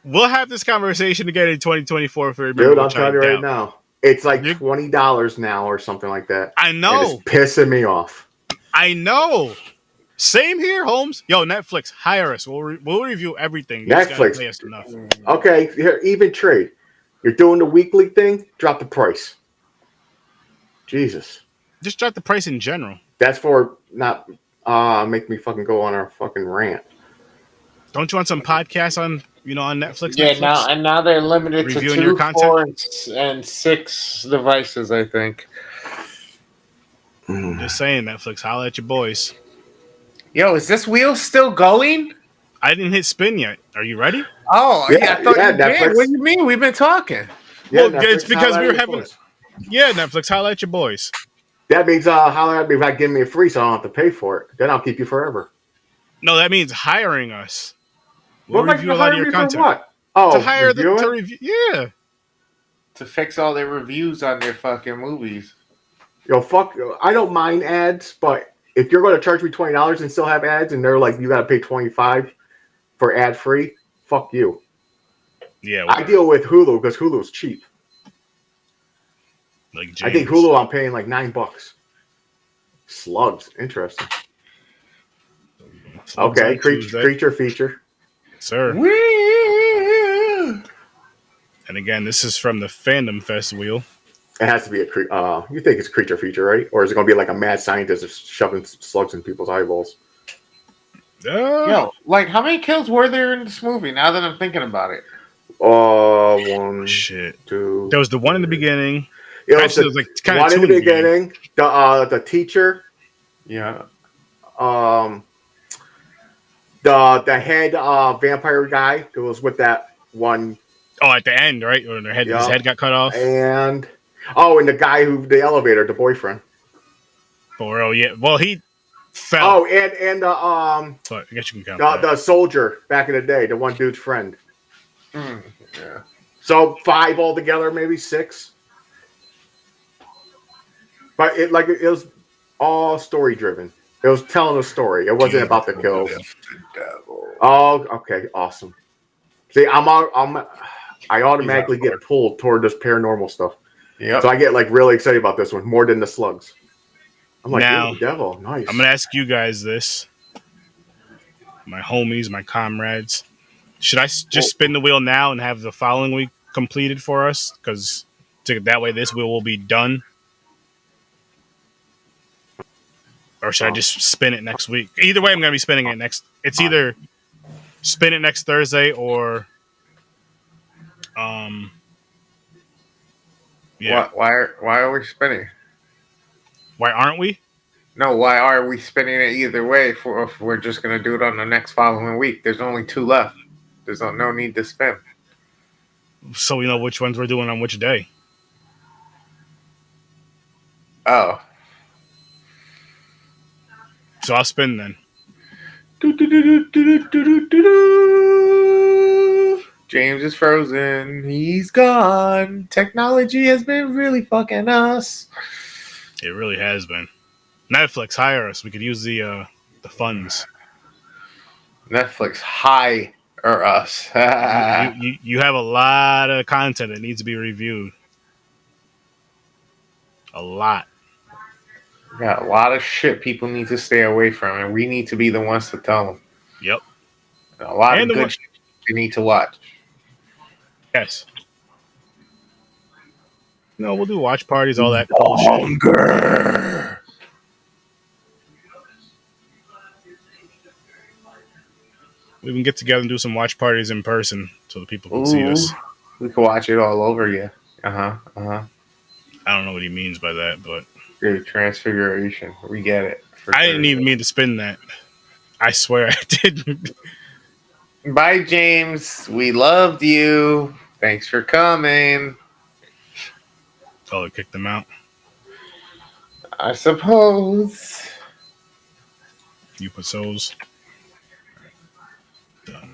We'll have this conversation again in 2024 if we remember. Dude, I'm telling you right now. It's like $20 now or something like that. I know. And it's pissing me off. I know. Same here, Holmes. Yo, Netflix, hire us. We'll review everything. Netflix. Pay us enough. Okay, here, even trade. You're doing the weekly thing, drop the price. Jesus. Just drop the price in general. That's for not make me fucking go on a fucking rant. Don't you want some podcasts on Netflix? Yeah, Netflix? now they're limited Reviewing to your 2, content? 4, and 6 devices, I think. Just saying, Netflix, holla at your boys. Yo, is this wheel still going? I didn't hit spin yet. Are you ready? Oh, yeah, I thought you Netflix. did. What do you mean? We've been talking. Yeah, well, it's because we were having. Yeah, Netflix, holla at your boys. That means holler at me by giving me a free, so I don't have to pay for it. Then I'll keep you forever. No, that means hiring us. We'll What review a lot of your content. What? Oh, to hire to review. Yeah. To fix all their reviews on their fucking movies. Yo, fuck. I don't mind ads, but if you're going to charge me $20 and still have ads, and they're like, you got to pay $25 for ad free, fuck you. Yeah. I deal with Hulu because Hulu's cheap. Like James. I think Hulu, I'm paying like $9. Slugs, interesting. Slugs okay, creature feature, sir. Woo! And again, this is from the Fandom Fest wheel. It has to be you think it's creature feature, right? Or is it going to be like a mad scientist shoving slugs in people's eyeballs? Yo, like, how many kills were there in this movie? Now that I'm thinking about it. 1, shit, 2. There was the one in the beginning. It was, actually, it was like kind one of in the beginning. The teacher. Yeah. The head vampire guy who was with that one. Oh, at the end, right? When his head got cut off. And the guy the elevator, the boyfriend. Oh yeah. Well, he fell. Oh, and but I guess you can count the soldier back in the day, the one dude's friend. Yeah. So 5 altogether, maybe 6. But it was all story driven. It was telling a story. It wasn't about the kills. Oh, okay, awesome. See, I automatically get pulled toward this paranormal stuff. Yeah. So I get like really excited about this one more than the slugs. I'm like, now, devil, nice. I'm gonna ask you guys this, my homies, my comrades. Should I just spin the wheel now and have the following week completed for us? Because that way this wheel will be done. Or should I just spin it next week? Either way, I'm going to be spinning it next. It's either spin it next Thursday or, yeah. Why are we spinning? Why aren't we? No, why are we spinning it either way? If we're just going to do it on the next following week. There's only 2 left. There's no need to spin. So we know which ones we're doing on which day. Oh. So I'll spin then. James is frozen. He's gone. Technology has been really fucking us. It really has been. Netflix, hire us. We could use the funds. Netflix, hire us. you have a lot of content that needs to be reviewed. A lot. Got a lot of shit people need to stay away from, and we need to be the ones to tell them. Yep. A lot of good shit they need to watch. Yes. No, we'll do watch parties, all that cool shit. Hunger. We can get together and do some watch parties in person so the people can see us. We can watch it all over you. I don't know what he means by that, but Transfiguration. We get it. I didn't even mean to spin that. I swear I didn't. Bye, James. We loved you. Thanks for coming. Oh, they kicked them out. I suppose. You put souls. Done.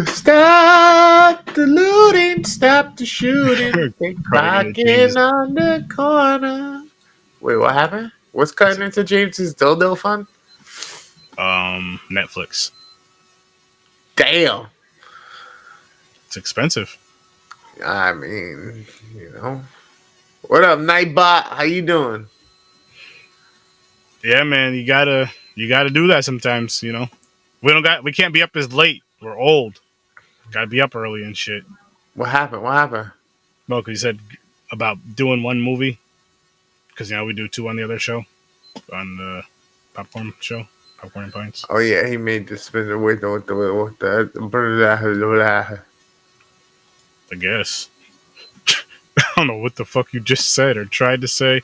Stop the looting, stop the shooting, pickpocketing on the corner. Wait, what happened? What's cutting into James's dildo fund? Netflix. Damn. It's expensive. I mean, What up, Nightbot? How you doing? Yeah, man, you gotta do that sometimes. We can't be up as late. We're old. Gotta be up early and shit. What happened? What happened? Well, because you said about doing one movie. Because we do two on the other show, on the popcorn show, Popcorn and Pints. Oh yeah, he made the spin with the I guess. I don't know what the fuck you just said or tried to say.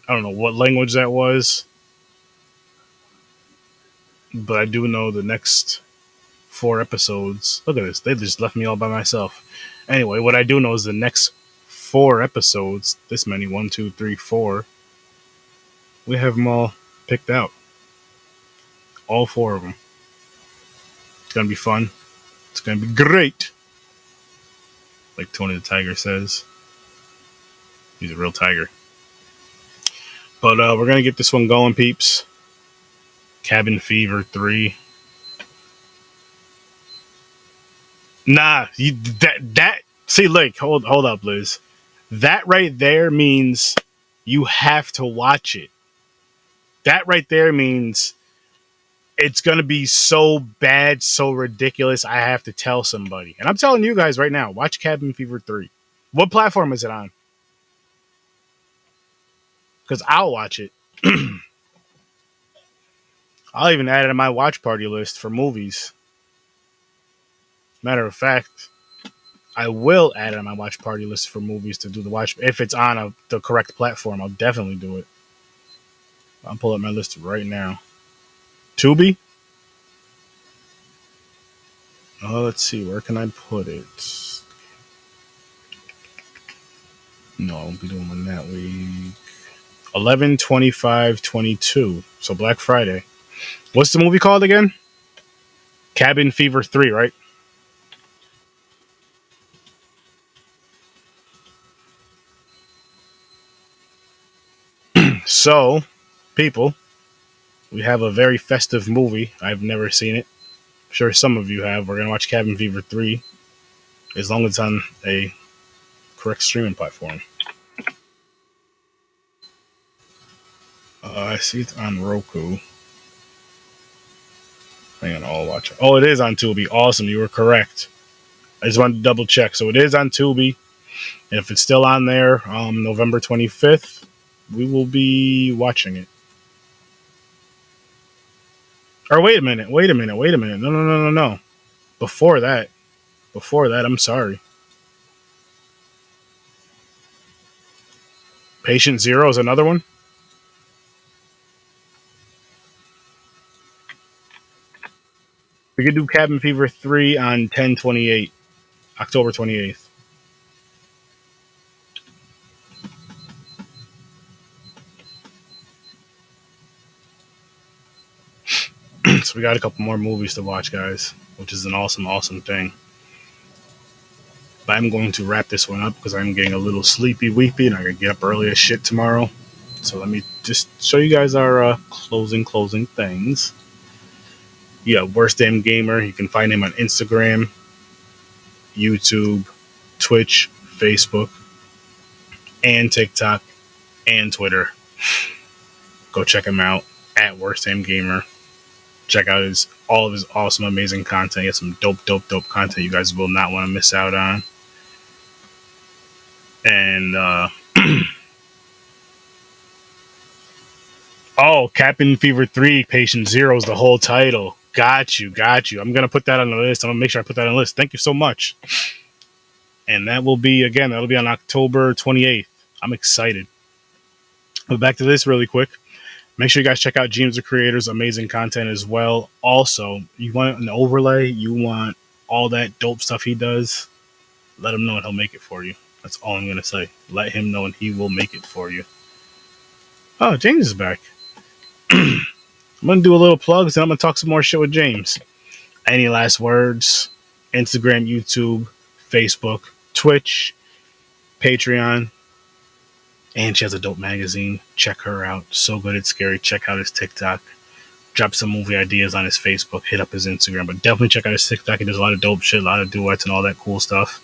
I don't know what language that was. But I do know the next 4 episodes. Look at this. They just left me all by myself. Anyway, what I do know is the next 4 episodes, this many, 1, 2, 3, 4, we have them all picked out. All 4 of them. It's going to be fun. It's going to be great. Like Tony the Tiger says. He's a real tiger. But we're going to get this one going, peeps. Cabin Fever 3. Nah, see, like, hold up, Liz. That right there means you have to watch it. That right there means it's going to be so bad, so ridiculous, I have to tell somebody. And I'm telling you guys right now, watch Cabin Fever 3. What platform is it on? Because I'll watch it. I'll even add it to my watch party list for movies. Matter of fact, I will add it on my watch party list for movies to do the watch. If it's on the correct platform, I'll definitely do it. I'll pull up my list right now. Tubi? Let's see. Where can I put it? No, I won't be doing one that week. 11/25/22. So Black Friday. What's the movie called again? Cabin Fever 3, right? So, people, we have a very festive movie. I've never seen it. I'm sure some of you have. We're going to watch Cabin Fever 3, as long as it's on a correct streaming platform. I see it's on Roku. Hang on, I'll watch it. Oh, it is on Tubi. Awesome, you were correct. I just wanted to double check. So it is on Tubi. And if it's still on there, November 25th, we will be watching it. Or wait a minute. No. Before that, I'm sorry. Patient Zero is another one. We could do Cabin Fever 3 on 10/28, October 28th. So we got a couple more movies to watch, guys, which is an awesome, awesome thing. But I'm going to wrap this one up because I'm getting a little sleepy weepy and I gotta get up early as shit tomorrow. So let me just show you guys our closing things. Yeah, Worst Damn Gamer. You can find him on Instagram, YouTube, Twitch, Facebook, and TikTok, and Twitter. Go check him out at Worst Damn Gamer. Check out all of his awesome, amazing content. He has some dope content you guys will not want to miss out on. And Cabin Fever 3, Patient Zero is the whole title. Got you. I'm going to put that on the list. I'm going to make sure I put that on the list. Thank you so much. And that'll be on October 28th. I'm excited. But back to this really quick. Make sure you guys check out James the Creator's amazing content as well. Also, you want an overlay, you want all that dope stuff he does, let him know and he'll make it for you. That's all I'm going to say. Let him know and he will make it for you. Oh, James is back. I'm going to do a little plugs and I'm going to talk some more shit with James. Any last words? Instagram, YouTube, Facebook, Twitch, Patreon. And she has a dope magazine. Check her out. So Good It's Scary. Check out his TikTok. Drop some movie ideas on his Facebook. Hit up his Instagram. But definitely check out his TikTok. He does a lot of dope shit, a lot of duets and all that cool stuff.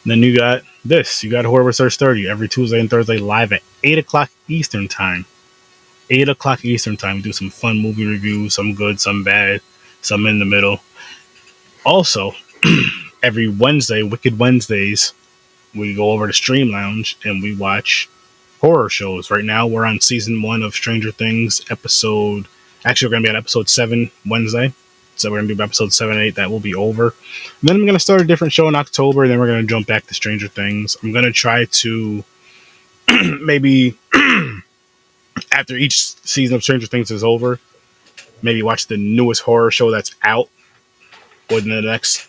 Then you got this. You got Horror with Sir Sturdy every Tuesday and Thursday live at 8 o'clock Eastern Time. 8 o'clock Eastern Time. We do some fun movie reviews. Some good, some bad, some in the middle. Also, every Wednesday, Wicked Wednesdays, we go over to Stream Lounge and we watch horror shows. Right now, we're on season 1 of Stranger Things episode. Actually, we're going to be on episode 7 Wednesday. So we're going to be episode 7 and 8. That will be over. And then I'm going to start a different show in October. And then we're going to jump back to Stranger Things. I'm going to try to maybe after each season of Stranger Things is over, maybe watch the newest horror show that's out within the next,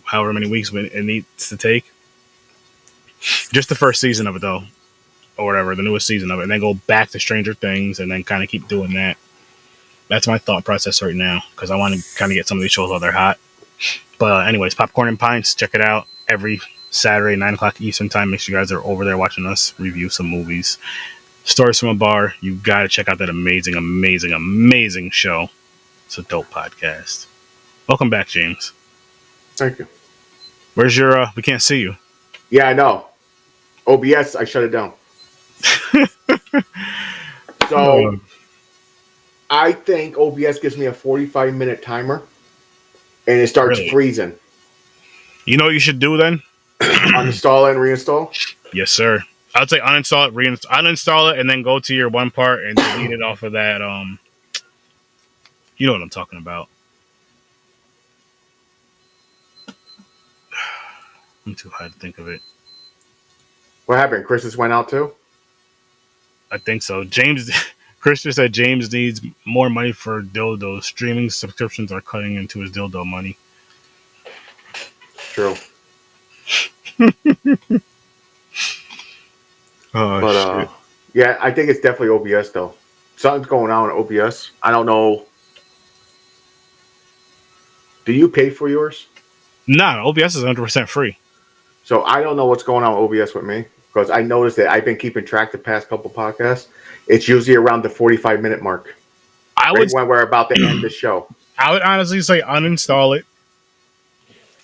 however many weeks it needs to take. Just the first season of it, though, or whatever, the newest season of it, and then go back to Stranger Things, and then kind of keep doing that. That's my thought process right now, because I want to kind of get some of these shows while they're hot. But anyways, Popcorn and Pints, check it out every Saturday, 9 o'clock Eastern Time. Make sure you guys are over there watching us review some movies. Stories from a Bar, you got to check out that amazing, amazing, amazing show. It's a dope podcast. Welcome back, James. Thank you. Where's your, we can't see you. Yeah, I know. OBS, I shut it down. So, I think OBS gives me a 45-minute timer, and it starts freezing. You know what you should do then? Uninstall and reinstall? Yes, sir. I'd say uninstall it, uninstall it, and then go to your one part and delete it off of that. You know what I'm talking about. I'm too high to think of it. What happened? Chris just went out too? I think so. Chris just said James needs more money for dildos. Streaming subscriptions are cutting into his dildo money. True. Shit. Yeah, I think it's definitely OBS though. Something's going on with OBS. I don't know. Do you pay for yours? No, OBS is 100% free. So I don't know what's going on with OBS with me, because I noticed that I've been keeping track the past couple podcasts. It's usually around the 45-minute mark. When we're about to end the show. I would honestly say uninstall it.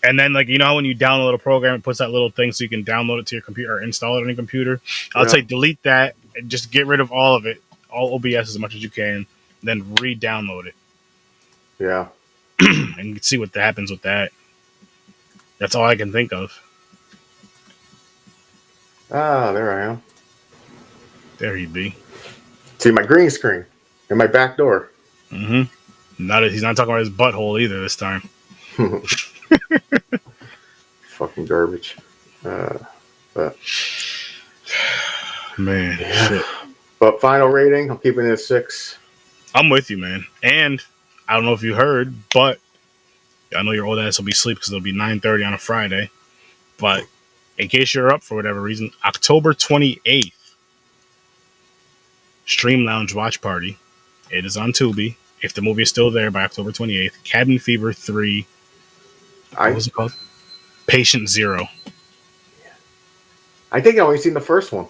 And then, how when you download a program, it puts that little thing so you can download it to your computer or install it on your computer. I'd say delete that and just get rid of all of it, all OBS as much as you can, then re-download it. Yeah. And see what happens with that. That's all I can think of. Ah, there I am. There he'd be. See my green screen and my back door. Mm-hmm. He's not talking about his butthole either this time. Fucking garbage. But man, yeah. Shit. But final rating, I'm keeping it at 6. I'm with you, man. And I don't know if you heard, but I know your old ass will be asleep because it'll be 9:30 on a Friday. But in case you're up for whatever reason, October 28th, Stream Lounge Watch Party. It is on Tubi. If the movie is still there by October 28th, Cabin Fever 3. What was it called? Patient Zero. I think I only seen the first one.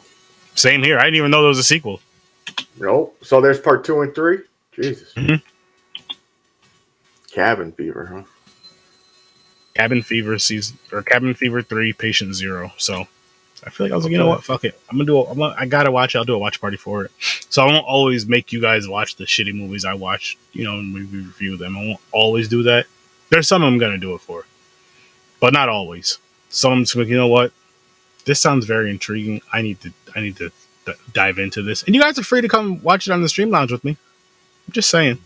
Same here. I didn't even know there was a sequel. Nope. So there's part 2 and 3? Jesus. Mm-hmm. Cabin Fever, huh? Cabin Fever season or Cabin Fever 3, Patient Zero. So I feel like I was like, you know what? Fuck it. I gotta watch it. I'll do a watch party for it. So I won't always make you guys watch the shitty movies I watch, and we review them. I won't always do that. There's some I'm gonna do it for, but not always. Some I'm just like, you know what? This sounds very intriguing. I need to dive into this. And you guys are free to come watch it on the Stream Lounge with me. I'm just saying.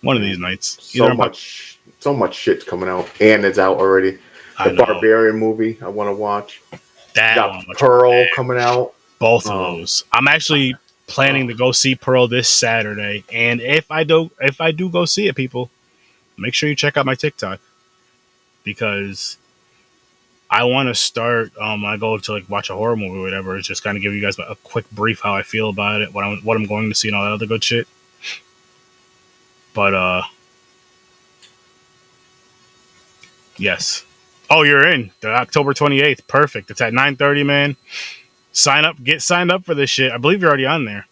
One of these nights. So much shit's coming out, and it's out already. The Barbarian movie I want to watch. Got Pearl coming out. Both of those. I'm actually planning to go see Pearl this Saturday, and if I do go see it, people, make sure you check out my TikTok, because I want to start. I go to watch a horror movie or whatever. It's just kind of give you guys a quick brief how I feel about it, what I'm going to see, and all that other good shit. But yes, Oh, you're in the October 28th. Perfect. It's at 9:30, man. Sign up. Get signed up for this shit. I believe you're already on there.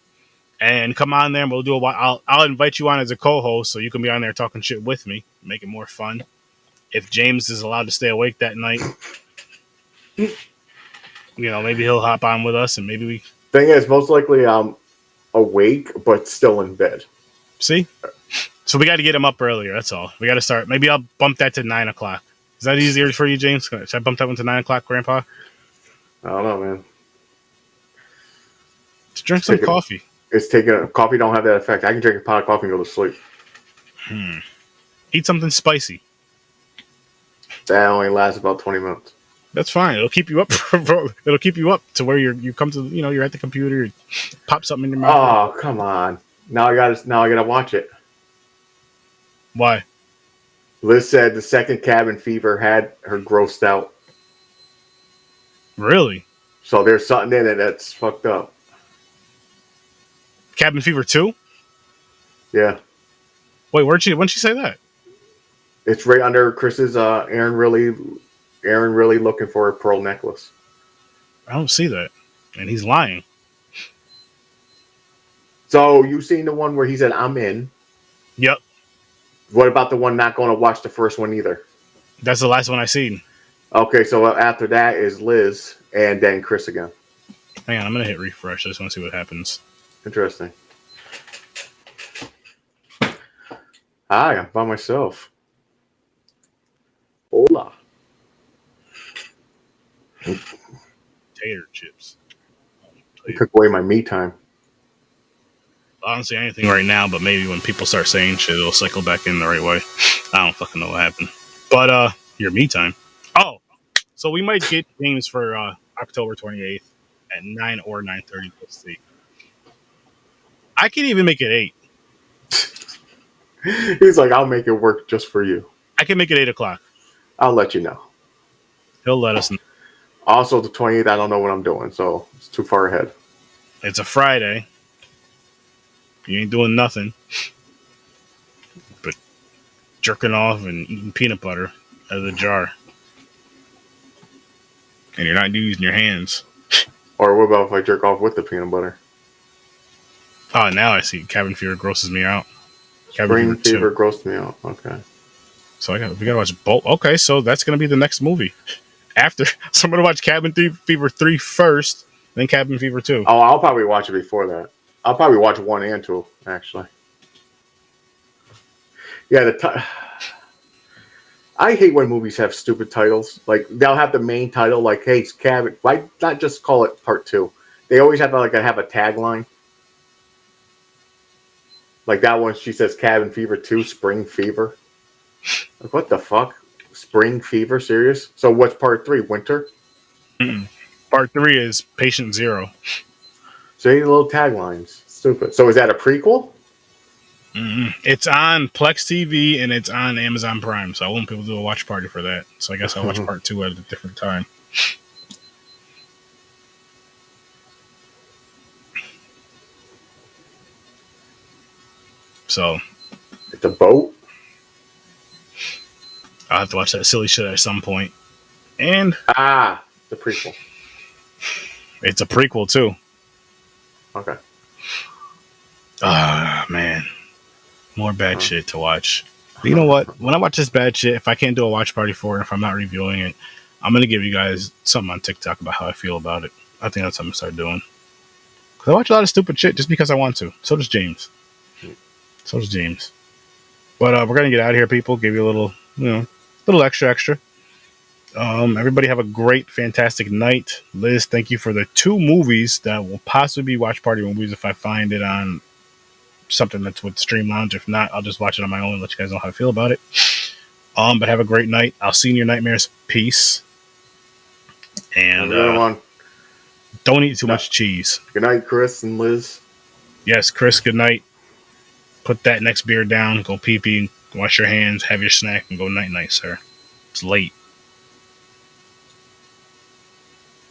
And come on there and we'll do I'll invite you on as a co-host so you can be on there talking shit with me. Make it more fun. If James is allowed to stay awake that night, maybe he'll hop on with us and maybe we... Thing is, most likely I'm awake, but still in bed. See? So we got to get him up earlier. That's all. We got to start. Maybe I'll bump that to 9 o'clock. Is that easier for you, James? Should I bump that one to 9 o'clock, Grandpa? I don't know, man. Just drink some coffee. Coffee don't have that effect. I can drink a pot of coffee and go to sleep. Eat something spicy. That only lasts about 20 minutes. That's fine. It'll keep you up. It'll keep you up to where you come to. You're at the computer. You pop something in your mouth. Oh, come on! Now I gotta watch it. Why? Liz said the second Cabin Fever had her grossed out. Really? So there's something in it that's fucked up. Cabin Fever 2? Yeah. Wait, when'd she say that? It's right under Chris's Aaron really looking for a pearl necklace. I don't see that. And he's lying. So you seen the one where he said, I'm in? Yep. What about the one not going to watch the first one either? That's the last one I seen. Okay, so after that is Liz and then Chris again. Hang on, I'm going to hit refresh. I just want to see what happens. Interesting. Hi, I'm by myself. Hola. Tater chips. You took away my me time. I don't see anything right now, but maybe when people start saying shit, it'll cycle back in the right way. I don't fucking know what happened. But your me time. Oh, so we might get games for October 28th at 9 or 9:30. Let's see. I can even make it 8. He's like, I'll make it work just for you. I can make it 8 o'clock. I'll let you know. He'll let us know. Also, the 28th, I don't know what I'm doing, so it's too far ahead. It's a Friday. You ain't doing nothing but jerking off and eating peanut butter out of the jar. And you're not using your hands. Or what about if I jerk off with the peanut butter? Oh, now I see. Cabin Fever grosses me out. Spring Fever grossed me out. Okay. So we gotta watch both. Okay, so that's gonna be the next movie. After, so I'm gonna watch Cabin Fever 3 first, then Cabin Fever 2. Oh, I'll probably watch it before that. I'll probably watch 1 and 2, actually. Yeah, I hate when movies have stupid titles. Like, they'll have the main title, like, hey, it's Cabin. Why not just call it Part 2? They always have to, have a tagline. Like that one, she says Cabin Fever 2, Spring Fever. Like, what the fuck? Spring Fever? Serious? So what's Part 3? Winter? Mm-mm. Part 3 is Patient Zero. So any little taglines. Stupid. So is that a prequel? Mm-mm. It's on Plex TV and it's on Amazon Prime, so I won't be able to do a watch party for that. So I guess I'll watch Part 2 at a different time. So it's a boat. I'll have to watch that silly shit at some point. And the prequel. It's a prequel too. Okay. Man. More bad shit to watch. But you know what? When I watch this bad shit, if I can't do a watch party for it, if I'm not reviewing it, I'm going to give you guys something on TikTok about how I feel about it. I think that's what I'm going to start doing. Because I watch a lot of stupid shit just because I want to. So does James. But we're going to get out of here, people. Give you a little, little extra. Everybody have a great, fantastic night. Liz, thank you for the 2 movies that will possibly be watch party movies if I find it on something that's with Stream Lounge. If not, I'll just watch it on my own and let you guys know how I feel about it. But have a great night. I'll see you in your nightmares. Peace. And don't eat too much cheese. Good night, Chris and Liz. Yes, Chris, good night. Put that next beer down. Go pee-pee. Wash your hands. Have your snack and go night-night, sir. It's late.